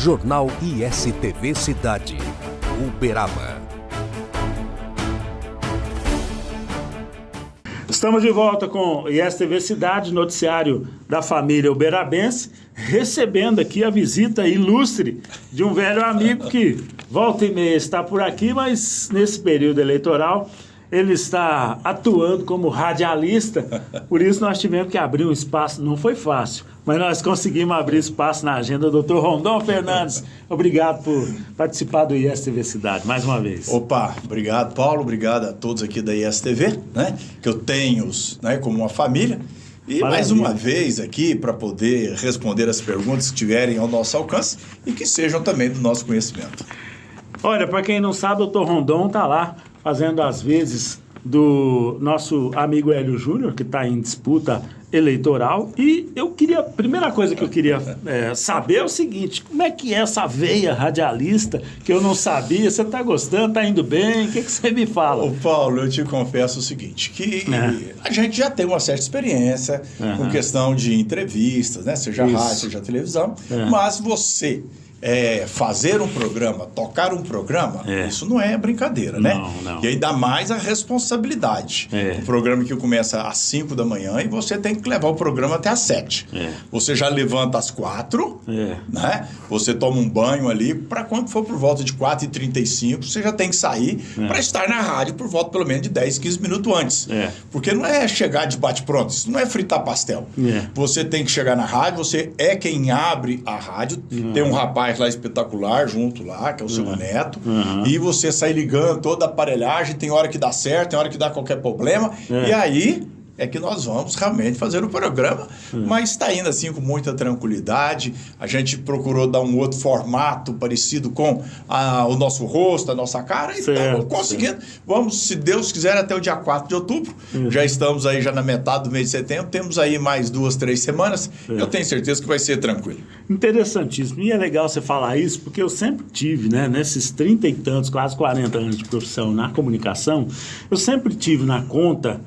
Jornal ISTV Cidade, Uberaba. Estamos de volta com ISTV Cidade, noticiário da família uberabense, recebendo aqui a visita ilustre de um velho amigo que volta e meia está por aqui, mas nesse período eleitoral ele está atuando como radialista, por isso nós tivemos que abrir um espaço, não foi fácil, mas nós conseguimos abrir espaço na agenda. Dr. Rondon Fernandes, obrigado por participar do ISTV Cidade, mais uma vez. Opa, obrigado, Paulo, obrigado a todos aqui da ISTV, né, que eu tenho, né, como uma família, e maravilha. Mais uma vez aqui para poder responder as perguntas que tiverem ao nosso alcance e que sejam também do nosso conhecimento. Olha, para quem não sabe, o Dr. Rondon está lá fazendo as vezes do nosso amigo Hélio Júnior, que está em disputa eleitoral. E eu queria, a primeira coisa que eu queria saber é o seguinte: como é que é essa veia radialista que eu não sabia? Você está gostando? Está indo bem? O que você me fala? Ô Paulo, eu te confesso o seguinte, que a gente já tem uma certa experiência com questão de entrevistas, né? Seja rádio, seja televisão, mas você... fazer um programa, tocar um programa, isso não é brincadeira, né? Não. E ainda mais a responsabilidade. Um programa que começa às 5 da manhã e você tem que levar o programa até às 7. Você já levanta às 4, né? Você toma um banho ali, para quando for por volta de 4h35, você já tem que sair para estar na rádio por volta pelo menos de 10, 15 minutos antes. Porque não é chegar de bate-pronto, isso não é fritar pastel. Você tem que chegar na rádio, você é quem abre a rádio, tem um rapaz lá espetacular junto lá, que é o seu Neto, e você sai ligando toda a aparelhagem, tem hora que dá certo, tem hora que dá qualquer problema, e aí é que nós vamos realmente fazer o programa, mas está indo assim com muita tranquilidade. A gente procurou dar um outro formato parecido com o nosso rosto, a nossa cara, e estamos conseguindo. Vamos, se Deus quiser, até o dia 4 de outubro. Já estamos aí já na metade do mês de setembro, temos aí mais 2, 3 semanas. Eu tenho certeza que vai ser tranquilo. Interessantíssimo. E é legal você falar isso, porque eu sempre tive, né, nesses 30 e tantos, quase 40 anos de profissão na comunicação, eu sempre tive na conta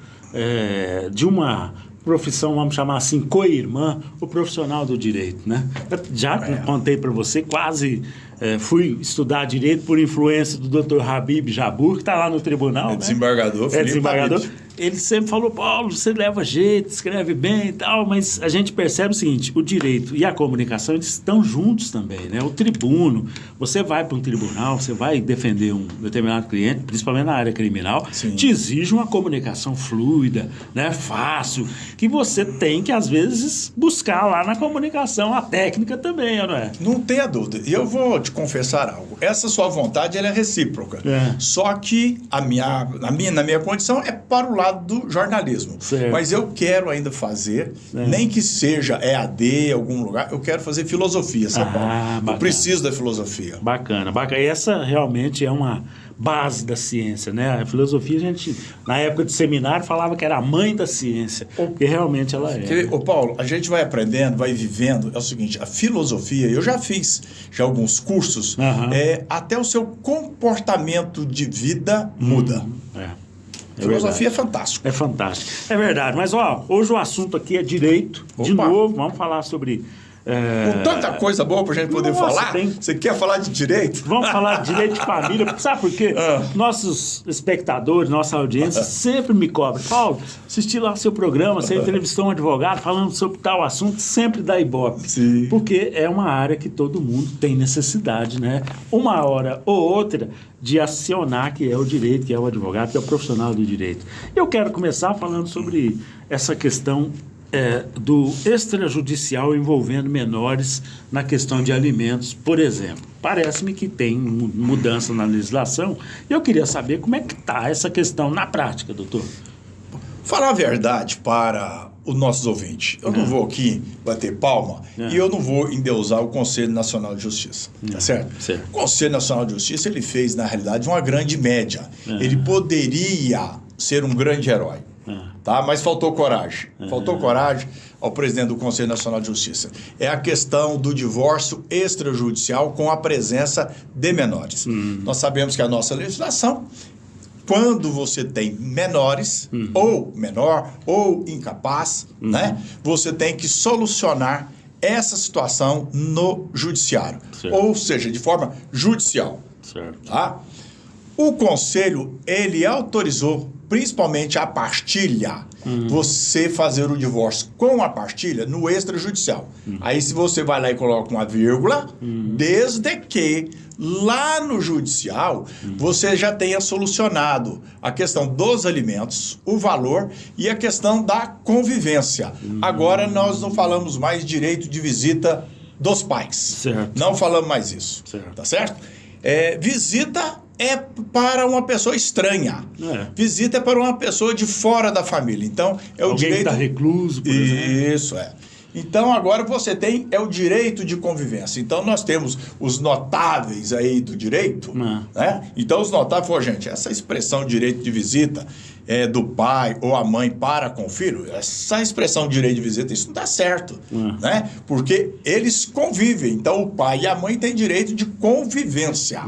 de uma profissão, vamos chamar assim, co-irmã, o profissional do direito, né? Eu já contei para você, quase fui estudar direito por influência do Dr. Habib Jabbour, que está lá no tribunal. Desembargador, né? Desembargador. Ele sempre falou: Paulo, você leva jeito, escreve bem e tal, mas a gente percebe o seguinte: o direito e a comunicação, eles estão juntos também, né? O tribuno, você vai para um tribunal, você vai defender um determinado cliente, principalmente na área criminal, te exige uma comunicação fluida, né? Fácil, que você tem que, às vezes, buscar lá na comunicação a técnica também, não é? Não tenha dúvida. E eu vou te confessar algo. Essa sua vontade, ela é recíproca. Só que na minha condição é para o lado do jornalismo. Mas eu quero ainda fazer, nem que seja EAD, algum lugar, eu quero fazer filosofia, sabe, Paulo? Eu preciso da filosofia. Bacana. Essa realmente é uma base da ciência, né? A filosofia, a gente, na época de seminário, falava que era a mãe da ciência, porque realmente ela é. Ô Paulo, a gente vai aprendendo, vai vivendo. É o seguinte, a filosofia, eu já fiz alguns cursos, até o seu comportamento de vida muda. Filosofia é fantástico. É fantástico. É verdade. Mas, hoje o assunto aqui é direito. De novo, vamos falar sobre... Com tanta coisa boa pra gente poder falar. Você quer falar de direito? Vamos falar de direito de família. Sabe por quê? Nossos espectadores, nossa audiência sempre me cobram: Paulo, assisti lá seu programa, você entrevistou um advogado falando sobre tal assunto, sempre dá ibope. Porque é uma área que todo mundo tem necessidade, né? Uma hora ou outra de acionar, que é o direito, que é o advogado, que é o profissional do direito. Eu quero começar falando sobre essa questão do extrajudicial envolvendo menores na questão de alimentos, por exemplo. Parece-me que tem mudança na legislação e eu queria saber como é que está essa questão na prática, doutor. Falar a verdade para os nossos ouvintes. Eu não vou aqui bater palma e eu não vou endeusar o Conselho Nacional de Justiça, tá certo? O Conselho Nacional de Justiça, ele fez, na realidade, uma grande média. Ele poderia ser um grande herói. Tá? Mas faltou coragem. Faltou coragem ao presidente do Conselho Nacional de Justiça. É a questão do divórcio extrajudicial com a presença de menores. Nós sabemos que a nossa legislação, quando você tem menores, ou menor, ou incapaz, né, você tem que solucionar essa situação no judiciário, certo. ou seja, de forma judicial. Certo. Tá? O conselho, ele autorizou, principalmente a partilha, você fazer o divórcio com a partilha no extrajudicial. Aí se você vai lá e coloca uma vírgula, desde que lá no judicial você já tenha solucionado a questão dos alimentos, o valor e a questão da convivência. Agora nós não falamos mais direito de visita dos pais. Certo. Não falamos mais isso. Certo. Tá certo? Visita é para uma pessoa estranha. Visita é para uma pessoa de fora da família. Então, é o alguém direito... que está recluso, por exemplo. Isso, Então, agora você tem o direito de convivência. Então, nós temos os notáveis aí do direito, né? Então, os notáveis, gente, essa expressão direito de visita do pai ou a mãe para com o filho, essa expressão direito de visita, isso não dá certo, né? Porque eles convivem. Então, o pai e a mãe têm direito de convivência,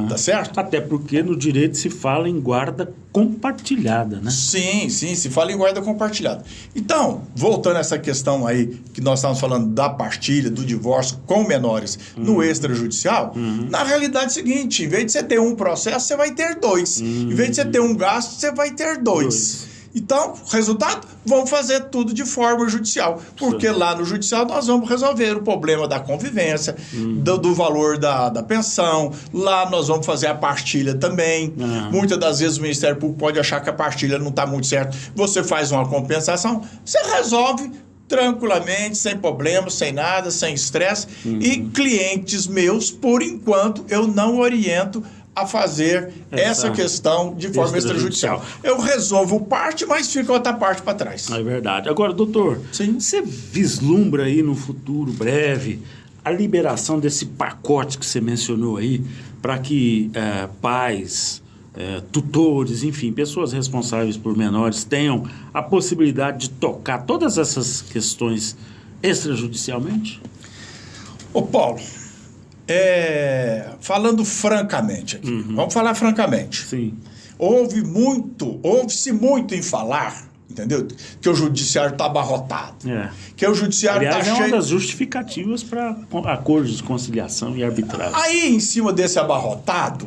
tá certo? Até porque no direito se fala em guarda compartilhada, né? Sim, se fala em guarda compartilhada. Então, voltando a essa questão aí, que nós estávamos falando da partilha, do divórcio com menores no extrajudicial, na realidade é o seguinte, em vez de você ter um processo, você vai ter dois. Em vez de você ter um gasto, você vai ter dois. Então, resultado, vamos fazer tudo de forma judicial. Porque lá no judicial nós vamos resolver o problema da convivência, do valor da pensão. Lá nós vamos fazer a partilha também. Muitas das vezes o Ministério Público pode achar que a partilha não está muito certa. Você faz uma compensação, você resolve tranquilamente, sem problemas, sem nada, sem estresse. E clientes meus, por enquanto, eu não oriento a fazer essa questão de forma extrajudicial. Eu resolvo parte, mas fica outra parte para trás. É verdade. Agora, doutor, você vislumbra aí no futuro breve a liberação desse pacote que você mencionou aí para que pais, tutores, enfim, pessoas responsáveis por menores tenham a possibilidade de tocar todas essas questões extrajudicialmente? Ô Paulo, falando francamente aqui, vamos falar francamente. Sim. Ouve-se muito em falar, entendeu? Que o judiciário está abarrotado. Que o judiciário está cheio... é uma das justificativas para acordos de conciliação e arbitragem. Aí, em cima desse abarrotado,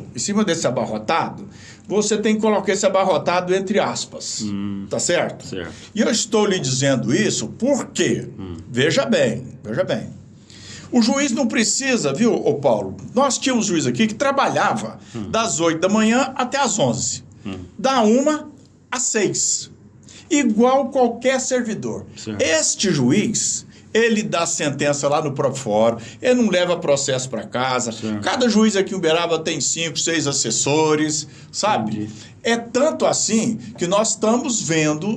você tem que colocar esse abarrotado entre aspas. Tá certo? Certo. E eu estou lhe dizendo isso porque, veja bem, o juiz não precisa, viu, ô Paulo? Nós tínhamos um juiz aqui que trabalhava das 8 da manhã até as 11. Da 1 às 6. Igual qualquer servidor. Certo. Este juiz, ele dá sentença lá no próprio fórum, ele não leva processo para casa. Certo. Cada juiz aqui em Uberaba tem 5, 6 assessores, sabe? Entendi. É tanto assim que nós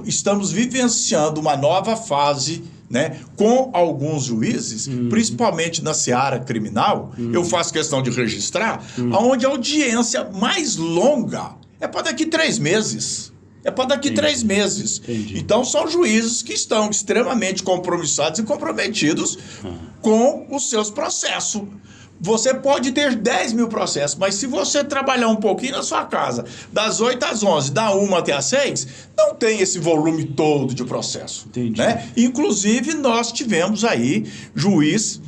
estamos vivenciando uma nova fase, né, com alguns juízes, principalmente na seara criminal. Eu faço questão de registrar, onde a audiência mais longa é para daqui 3 meses. Entendi. Então, são juízes que estão extremamente compromissados e comprometidos com os seus processos. Você pode ter 10 mil processos, mas se você trabalhar um pouquinho na sua casa, das 8 às 11, da 1 até às 6, não tem esse volume todo de processo. Entendi. Né? Inclusive, nós tivemos aí juiz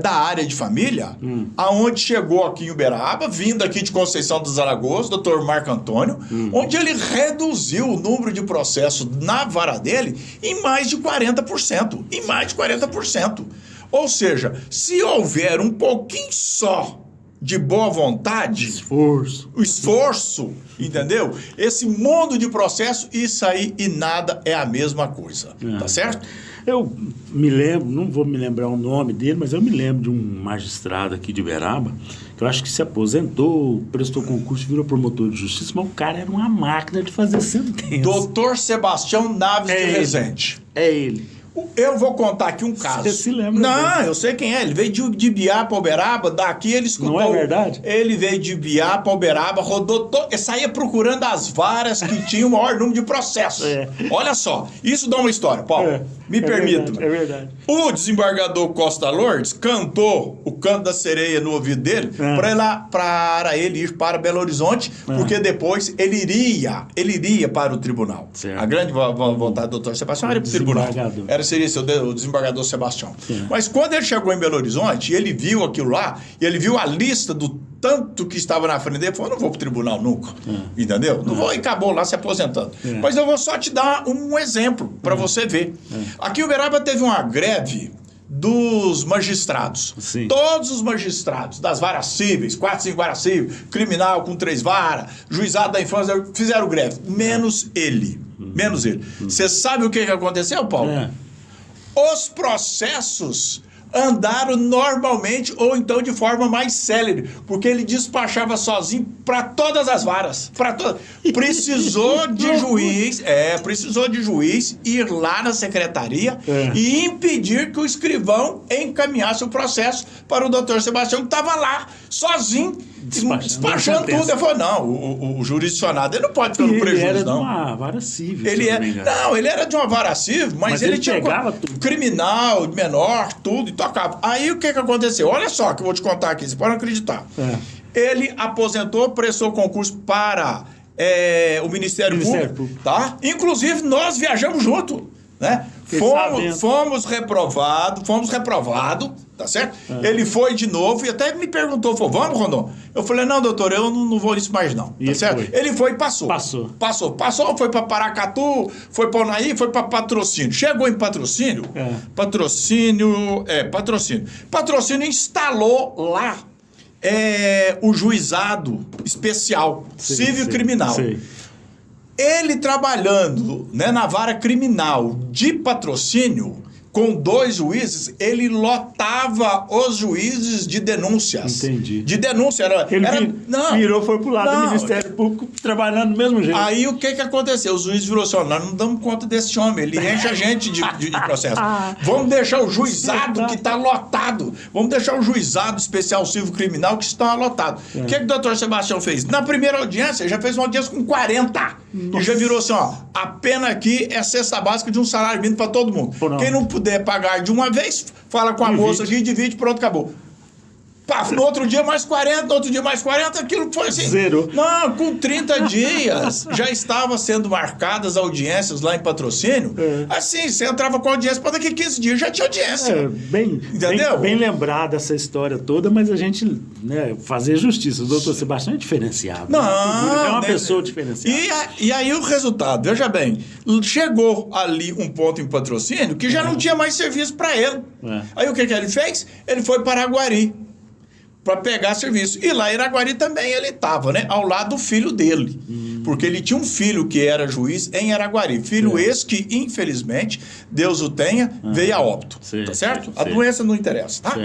da área de família, aonde chegou aqui em Uberaba, vindo aqui de Conceição dos Alagoas, doutor Marco Antônio, onde ele reduziu o número de processos na vara dele em mais de 40%. Ou seja, se houver um pouquinho só de boa vontade, o esforço, entendeu? Esse mundo de processo, isso aí e nada é a mesma coisa, tá certo? Eu me lembro, não vou me lembrar o nome dele, mas eu me lembro de um magistrado aqui de Uberaba, que eu acho que se aposentou, prestou concurso, virou promotor de justiça, mas o cara era uma máquina de fazer sentença. Doutor Sebastião Naves de Rezende. É ele. Eu vou contar aqui um caso. Você se lembra? Não, eu sei quem é. Ele veio de Biá para Uberaba, daqui ele escutou. Não é verdade? Ele veio de Biá para Uberaba, rodou ele saía procurando as varas que tinham o maior número de processos. Olha só, isso dá uma história, Paulo. Me permita. É verdade. O desembargador Costa Lourdes cantou o canto da sereia no ouvido dele para ele ir para Belo Horizonte, porque depois ele iria para o tribunal. Certo. A grande vontade do doutor Sebastião era ir para o tribunal. Seria o desembargador Sebastião. Mas quando ele chegou em Belo Horizonte, ele viu aquilo lá, e ele viu a lista do tanto que estava na frente dele, ele falou, não vou para o tribunal nunca, entendeu? Não vou, e acabou lá se aposentando. Mas eu vou só te dar um exemplo para você ver. Aqui em Uberaba teve uma greve dos magistrados. Sim. Todos os magistrados das varas cíveis, 4, 5 varas cíveis, criminal com 3 varas, juizado da infância, fizeram greve. Menos ele. Menos ele. Você sabe o que aconteceu, Paulo? Os processos andaram normalmente ou então de forma mais célere, porque ele despachava sozinho para todas as varas, para todas. Precisou de juiz ir lá na secretaria e impedir que o escrivão encaminhasse o processo para o doutor Sebastião, que estava lá sozinho despachando tudo. Ele falou, não, o jurisdicionado ele não pode ficar no prejuízo, ele era não. de uma vara civil. Ele era de uma vara civil, mas ele tinha criminal, menor, tudo, e tocava. Aí o que aconteceu? Olha só que eu vou te contar aqui, você pode não acreditar. Ele aposentou, prestou concurso para o Ministério Público, tá? Inclusive, nós viajamos junto, né? Fomos reprovados, tá certo? Ele foi de novo e até me perguntou, falou, vamos, Rondon? Eu falei, não, doutor, eu não vou nisso mais não, tá certo? Ele foi e passou, foi para Paracatu, foi para Unaí, foi para Patrocínio. Chegou em Patrocínio, Patrocínio instalou lá o juizado especial, civil e criminal. Ele trabalhando, né, na vara criminal de Patrocínio, com 2 juízes, ele lotava os juízes de denúncias. Entendi. De denúncia. Foi pro lado do Ministério Público, trabalhando do mesmo jeito. Aí o que aconteceu? Os juízes viram assim, nós não damos conta desse homem, ele enche a gente de processo. Vamos deixar o juizado que está lotado. Vamos deixar o juizado especial civil criminal que está lotado. O que o doutor Sebastião fez? Na primeira audiência, já fez uma audiência com 40. E já virou assim, a pena aqui é cesta básica de um salário mínimo para todo mundo. Quem não puder pagar de uma vez, fala com a moça aqui, divide, pronto, acabou. No outro dia mais 40, no outro dia mais 40, aquilo foi assim. Zero. Não, com 30 dias já estava sendo marcadas audiências lá em Patrocínio. Assim, você entrava com audiência para daqui 15 dias, já tinha audiência. Bem lembrada essa história toda, mas a gente, né, fazer justiça. O doutor Sebastião é diferenciado. Não, é uma pessoa diferenciada. E aí o resultado, veja bem, chegou ali um ponto em Patrocínio que já não tinha mais serviço para ele. Aí o que ele fez? Ele foi para Araguari para pegar serviço. E lá em Araguari também ele estava, né? Ao lado do filho dele. Porque ele tinha um filho que era juiz em Araguari. Filho esse que, infelizmente, Deus o tenha, veio a óbito. Tá certo? A doença não interessa, tá?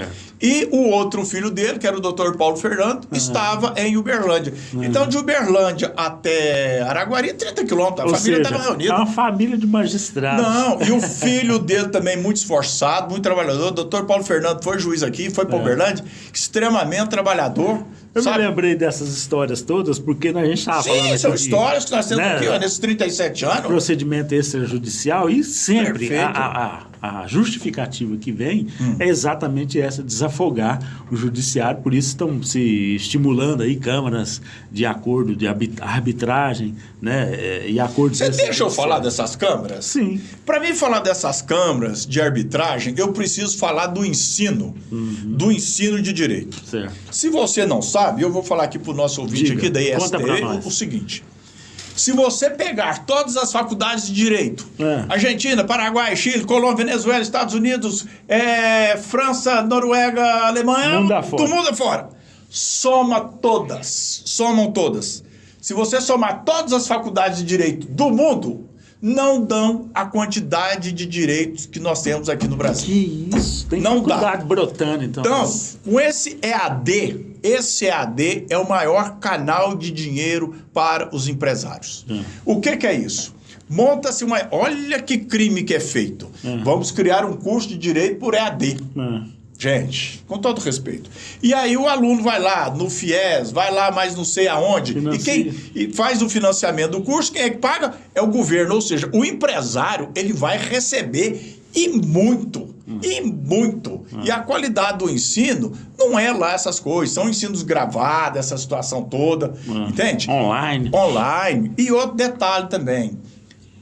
E o outro filho dele, que era o doutor Paulo Fernando, estava em Uberlândia. Então, de Uberlândia até Araguari, 30 quilômetros. A família estava reunida. É uma família de magistrados. Não, e o filho dele também muito esforçado, muito trabalhador. O doutor Paulo Fernando foi juiz aqui, foi para Uberlândia, extremamente trabalhador. Eu me lembrei dessas histórias todas, porque a gente estava falando aqui, são histórias que nós temos aqui, nesses 37 anos. Procedimento extrajudicial, e sempre a justificativa que vem é exatamente essa, desafogar o judiciário. Por isso estão se estimulando aí câmaras de acordo, de arbitragem, né, e acordos... Você deixa eu falar dessas câmaras? Sim. Para mim falar dessas câmaras de arbitragem, eu preciso falar do ensino de direito. Certo. Se você não sabe, eu vou falar aqui para o nosso ouvinte aqui da IST o seguinte. Se você pegar todas as faculdades de direito, Argentina, Paraguai, Chile, Colômbia, Venezuela, Estados Unidos, França, Noruega, Alemanha, do mundo afora, somam todas. Se você somar todas as faculdades de direito do mundo, não dão a quantidade de direitos que nós temos aqui no Brasil. Que isso? Tem não faculdade dá. brotando, então. Então, com esse EAD é o maior canal de dinheiro para os empresários. O que é isso? Monta-se uma... Olha que crime que é feito. Vamos criar um curso de direito por EAD. Gente, com todo respeito. E aí o aluno vai lá no FIES, vai lá mais não sei aonde, e faz o financiamento do curso, quem é que paga? É o governo, ou seja, o empresário, ele vai receber E muito. E a qualidade do ensino não é lá essas coisas. São ensinos gravados, essa situação toda. Entende? Online. E outro detalhe também.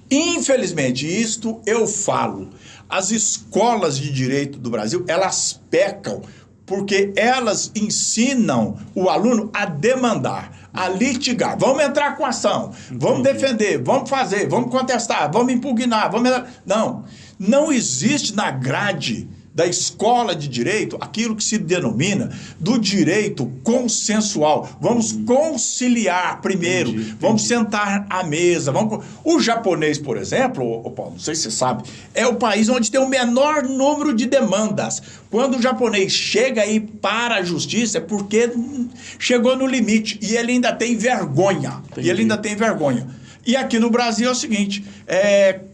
Infelizmente, isto eu falo. As escolas de direito do Brasil, elas pecam porque elas ensinam o aluno a demandar, a litigar. Vamos entrar com ação, vamos defender, vamos fazer, vamos contestar, vamos impugnar, Não existe na grade da escola de direito aquilo que se denomina do direito consensual. Vamos conciliar primeiro, vamos sentar à mesa. O japonês, por exemplo, Paulo, não sei se você sabe, é o país onde tem o menor número de demandas. Quando o japonês chega aí para a justiça é porque chegou no limite e ele ainda tem vergonha. E aqui no Brasil é o seguinte,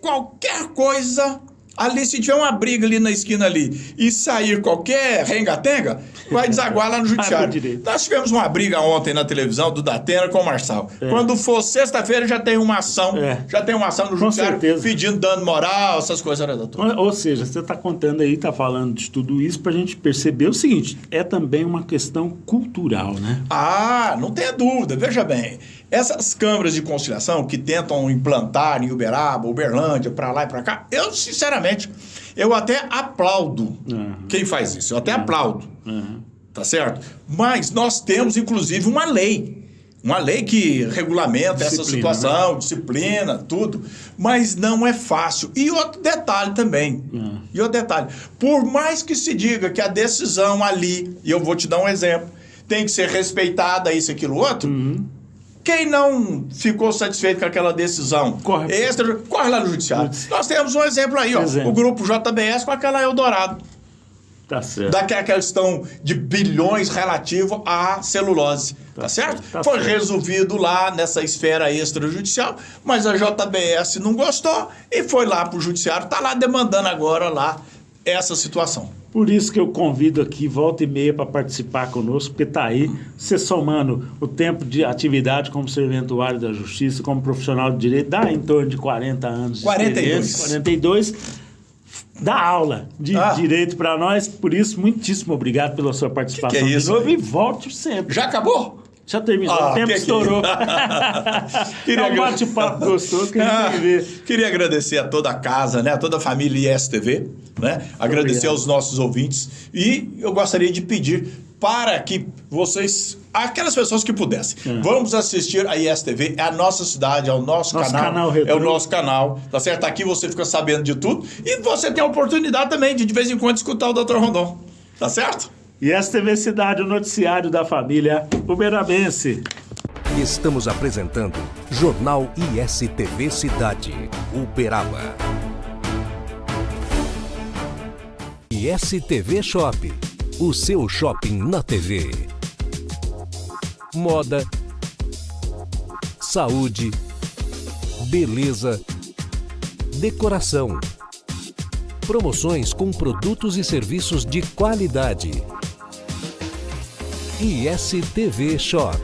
qualquer coisa... Ali, se tiver uma briga ali na esquina ali e sair qualquer renga-tenga, vai desaguar lá no judiciário. Nós tivemos uma briga ontem na televisão do Datena com o Marçal. Quando for sexta-feira já tem uma ação, no judiciário pedindo dano moral, essas coisas. Ou seja, você está contando aí, está falando de tudo isso para a gente perceber o seguinte, é também uma questão cultural, né? Não tenha dúvida, veja bem. Essas câmaras de conciliação que tentam implantar em Uberaba, Uberlândia, para lá e para cá, eu, sinceramente, eu até aplaudo quem faz isso. Eu até aplaudo. Tá certo? Mas nós temos, inclusive, uma lei. Uma lei que regulamenta essa situação, disciplina, tudo. Mas não é fácil. E outro detalhe também. Por mais que se diga que a decisão ali, e eu vou te dar um exemplo, tem que ser respeitada, isso, aquilo, outro... Quem não ficou satisfeito com aquela decisão corre lá no judiciário. Nós temos um exemplo aí, o grupo JBS com aquela Eldorado. Tá certo. Daquela questão de bilhões relativo à celulose. Tá certo? Foi resolvido lá nessa esfera extrajudicial, mas a JBS não gostou e foi lá pro judiciário, tá lá demandando agora lá essa situação. Por isso que eu convido aqui, volta e meia, para participar conosco, porque está aí, você somando o tempo de atividade como serventuário da Justiça, como profissional de direito, dá em torno de 40 anos. 42, dá aula de direito para nós. Por isso, muitíssimo obrigado pela sua participação de novo e volte sempre. Já acabou? Já terminou, o tempo estourou. Um bate-papo gostoso que a gente tem que ver. Queria agradecer a toda a casa, né? A toda a família ISTV, né? Agradecer aos nossos ouvintes. E eu gostaria de pedir para que vocês, aquelas pessoas que pudessem, vamos assistir a ISTV, é a nossa cidade, é o nosso canal é o nosso canal, tá certo? Aqui você fica sabendo de tudo e você tem a oportunidade também de vez em quando escutar o Dr. Rondon, tá certo? ISTV Cidade, o noticiário da família uberabense. Estamos apresentando Jornal ISTV Cidade, Uberaba. ISTV Shop, o seu shopping na TV. Moda, saúde, beleza, decoração. Promoções com produtos e serviços de qualidade. ISTV Shop,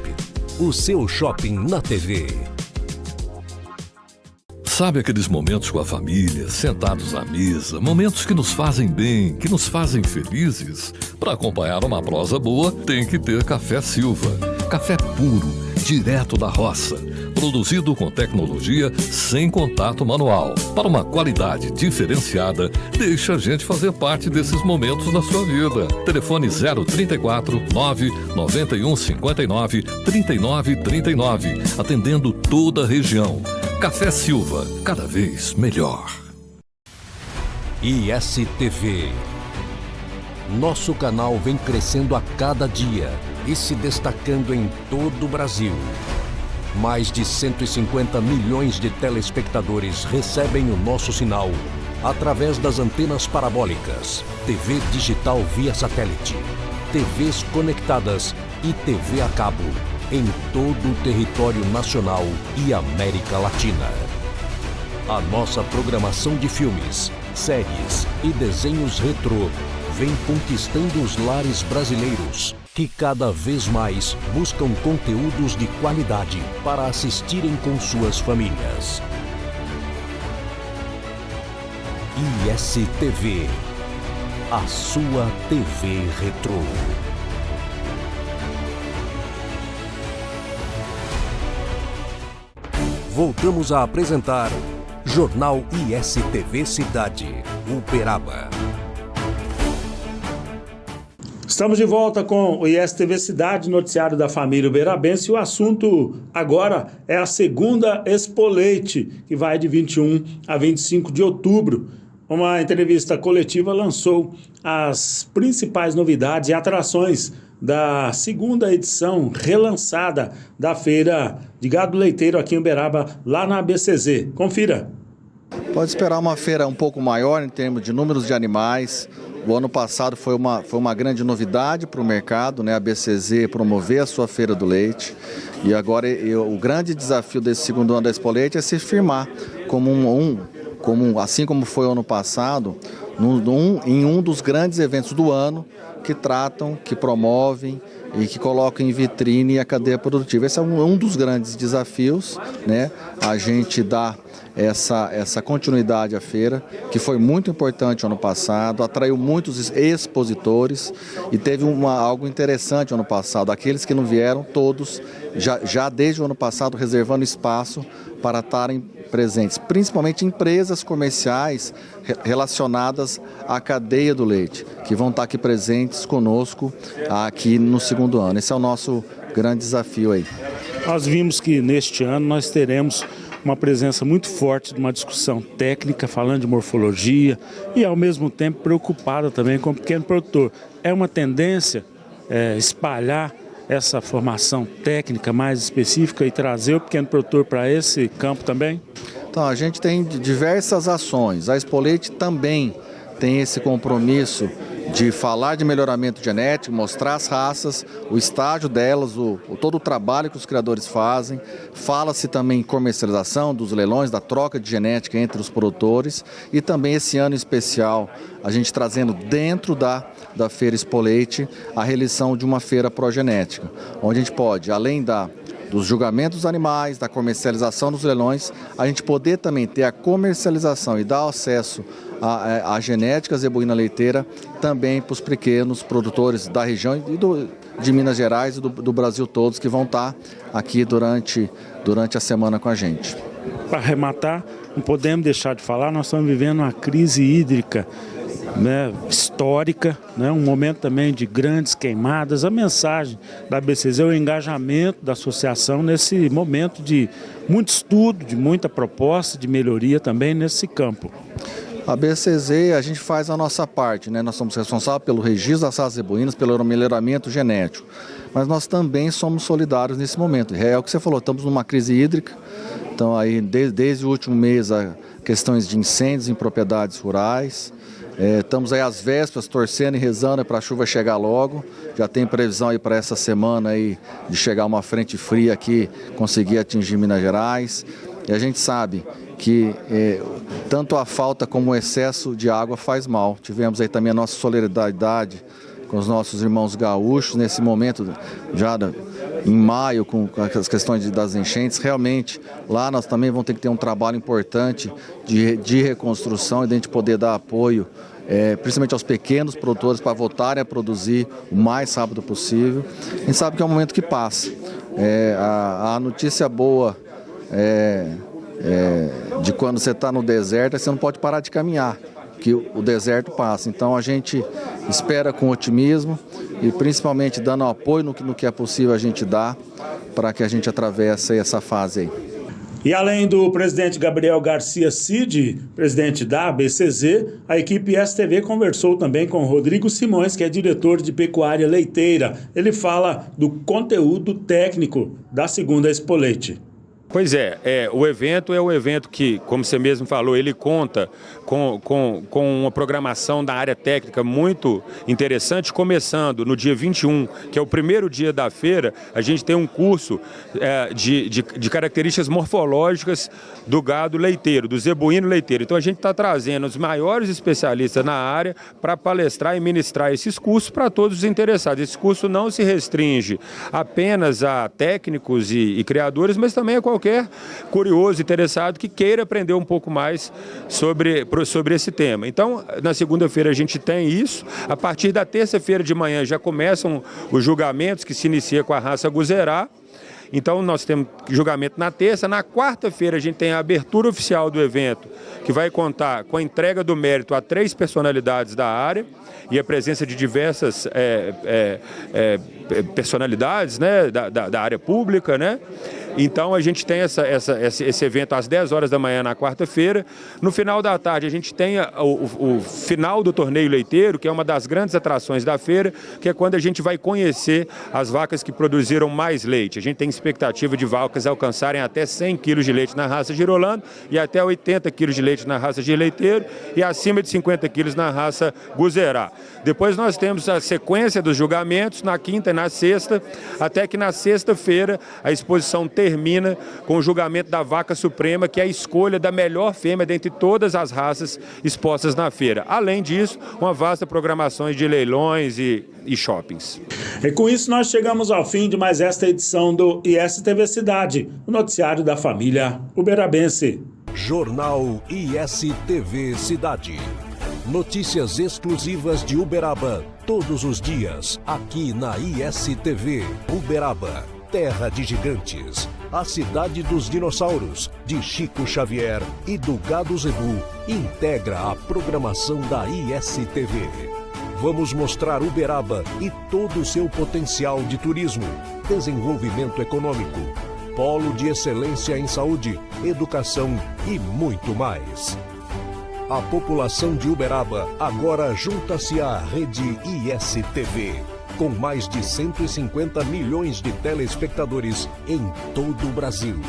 o seu shopping na TV. Sabe aqueles momentos com a família, sentados à mesa, momentos que nos fazem bem, que nos fazem felizes? Para acompanhar uma prosa boa, tem que ter Café Silva. Café puro, direto da roça, produzido com tecnologia sem contato manual. Para uma qualidade diferenciada, deixa a gente fazer parte desses momentos na sua vida. Telefone 034 991 59 39 39, atendendo toda a região. Café Silva, cada vez melhor. ISTV. Nosso canal vem crescendo a cada dia e se destacando em todo o Brasil. Mais de 150 milhões de telespectadores recebem o nosso sinal através das antenas parabólicas, TV digital via satélite, TVs conectadas e TV a cabo em todo o território nacional e América Latina. A nossa programação de filmes, séries e desenhos retrô vem conquistando os lares brasileiros, que cada vez mais buscam conteúdos de qualidade para assistirem com suas famílias. ISTV, a sua TV retrô. Voltamos a apresentar Jornal ISTV Cidade, Uberaba. Estamos de volta com o ISTV Cidade, noticiário da família uberabense. E o assunto agora é a segunda Expo Leite, que vai de 21 a 25 de outubro. Uma entrevista coletiva lançou as principais novidades e atrações da segunda edição relançada da Feira de Gado Leiteiro aqui em Uberaba, lá na ABCZ. Confira. Pode esperar uma feira um pouco maior em termos de números de animais. O ano passado foi uma grande novidade para o mercado, né? A ABCZ promover a sua Feira do Leite. E agora o grande desafio desse segundo ano da Expo Leite é se firmar assim como foi o ano passado, em um dos grandes eventos do ano que tratam, que promovem e que colocam em vitrine a cadeia produtiva. Esse é um dos grandes desafios, né? A gente dá essa continuidade à feira, que foi muito importante ano passado, atraiu muitos expositores e teve algo interessante ano passado. Aqueles que não vieram, todos, já desde o ano passado, reservando espaço para estarem presentes, principalmente empresas comerciais relacionadas à cadeia do leite, que vão estar aqui presentes conosco aqui no segundo ano. Esse é o nosso grande desafio aí. Nós vimos que neste ano nós teremos uma presença muito forte de uma discussão técnica, falando de morfologia e ao mesmo tempo preocupada também com o pequeno produtor. É uma tendência espalhar essa formação técnica mais específica e trazer o pequeno produtor para esse campo também? Então, a gente tem diversas ações. A Expo Leite também tem esse compromisso de falar de melhoramento genético, mostrar as raças, o estágio delas, todo o trabalho que os criadores fazem. Fala-se também em comercialização dos leilões, da troca de genética entre os produtores. E também esse ano especial, a gente trazendo dentro da Feira Expo Leite a realização de uma feira progenética, onde a gente pode, além dos julgamentos dos animais, da comercialização dos leilões, a gente poder também ter a comercialização e dar acesso à genética zebuína leiteira também para os pequenos produtores da região e de Minas Gerais e do Brasil todos, que vão estar aqui durante a semana com a gente. Para arrematar, não podemos deixar de falar, nós estamos vivendo uma crise hídrica, né, histórica, né, um momento também de grandes queimadas. A mensagem da ABCZ é o engajamento da associação nesse momento de muito estudo, de muita proposta, de melhoria também nesse campo. A ABCZ, a gente faz a nossa parte, né? Nós somos responsáveis pelo registro das raças zebuínas, pelo melhoramento genético, mas nós também somos solidários nesse momento. É o que você falou, estamos numa crise hídrica, então aí desde o último mês questões de incêndios em propriedades rurais. Estamos aí às vésperas, torcendo e rezando para a chuva chegar logo. Já tem previsão aí para essa semana aí de chegar uma frente fria aqui, conseguir atingir Minas Gerais. E a gente sabe que tanto a falta como o excesso de água faz mal. Tivemos aí também a nossa solidariedade com os nossos irmãos gaúchos nesse momento, já em maio, com as questões das enchentes. Realmente, lá nós também vamos ter que ter um trabalho importante de reconstrução e de a gente poder dar apoio, principalmente aos pequenos produtores, para voltarem a produzir o mais rápido possível. A gente sabe que é um momento que passa. A notícia boa de quando você está no deserto, você não pode parar de caminhar, que o deserto passa. Então a gente espera com otimismo e principalmente dando apoio no que é possível a gente dar para que a gente atravesse essa fase aí. E além do presidente Gabriel Garcia Cid, presidente da ABCZ, a equipe ISTV conversou também com Rodrigo Simões, que é diretor de pecuária leiteira. Ele fala do conteúdo técnico da segunda Expo Leite. Pois o evento é um evento que, como você mesmo falou, ele conta com uma programação da área técnica muito interessante, começando no dia 21, que é o primeiro dia da feira. A gente tem um curso de características morfológicas do gado leiteiro, do zebuíno leiteiro. Então a gente está trazendo os maiores especialistas na área para palestrar e ministrar esses cursos para todos os interessados. Esse curso não se restringe apenas a técnicos e criadores, mas também a qualquer qualquer curioso, interessado que queira aprender um pouco mais sobre esse tema. Então, na segunda-feira a gente tem isso. A partir da terça-feira de manhã já começam os julgamentos, que se inicia com a raça Guzerá. Então, nós temos julgamento na terça. Na quarta-feira, a gente tem a abertura oficial do evento, que vai contar com a entrega do mérito a 3 personalidades da área e a presença de diversas personalidades, né, da área pública, né? Então, a gente tem esse evento às 10 horas da manhã na quarta-feira. No final da tarde, a gente tem o final do torneio leiteiro, que é uma das grandes atrações da feira, que é quando a gente vai conhecer as vacas que produziram mais leite. A gente tem expectativa de vacas alcançarem até 100 quilos de leite na raça Girolando e até 80 quilos de leite na raça Girleiteiro e acima de 50 quilos na raça Guzerá. Depois nós temos a sequência dos julgamentos na quinta e na sexta, até que na sexta-feira a exposição termina com o julgamento da vaca suprema, que é a escolha da melhor fêmea dentre todas as raças expostas na feira. Além disso, uma vasta programação de leilões e shoppings. E com isso nós chegamos ao fim de mais esta edição do ISTV Cidade, o noticiário da família uberabense. Jornal ISTV Cidade. Notícias exclusivas de Uberaba, todos os dias, aqui na ISTV Uberaba, terra de gigantes, a cidade dos dinossauros, de Chico Xavier e do Gado Zebu, integra a programação da ISTV. Vamos mostrar Uberaba e todo o seu potencial de turismo, desenvolvimento econômico, polo de excelência em saúde, educação e muito mais. A população de Uberaba agora junta-se à rede ISTV, com mais de 150 milhões de telespectadores em todo o Brasil.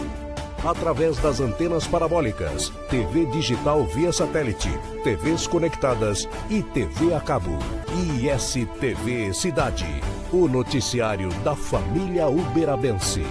Através das antenas parabólicas, TV digital via satélite, TVs conectadas e TV a cabo. ISTV Cidade, o noticiário da família uberabense.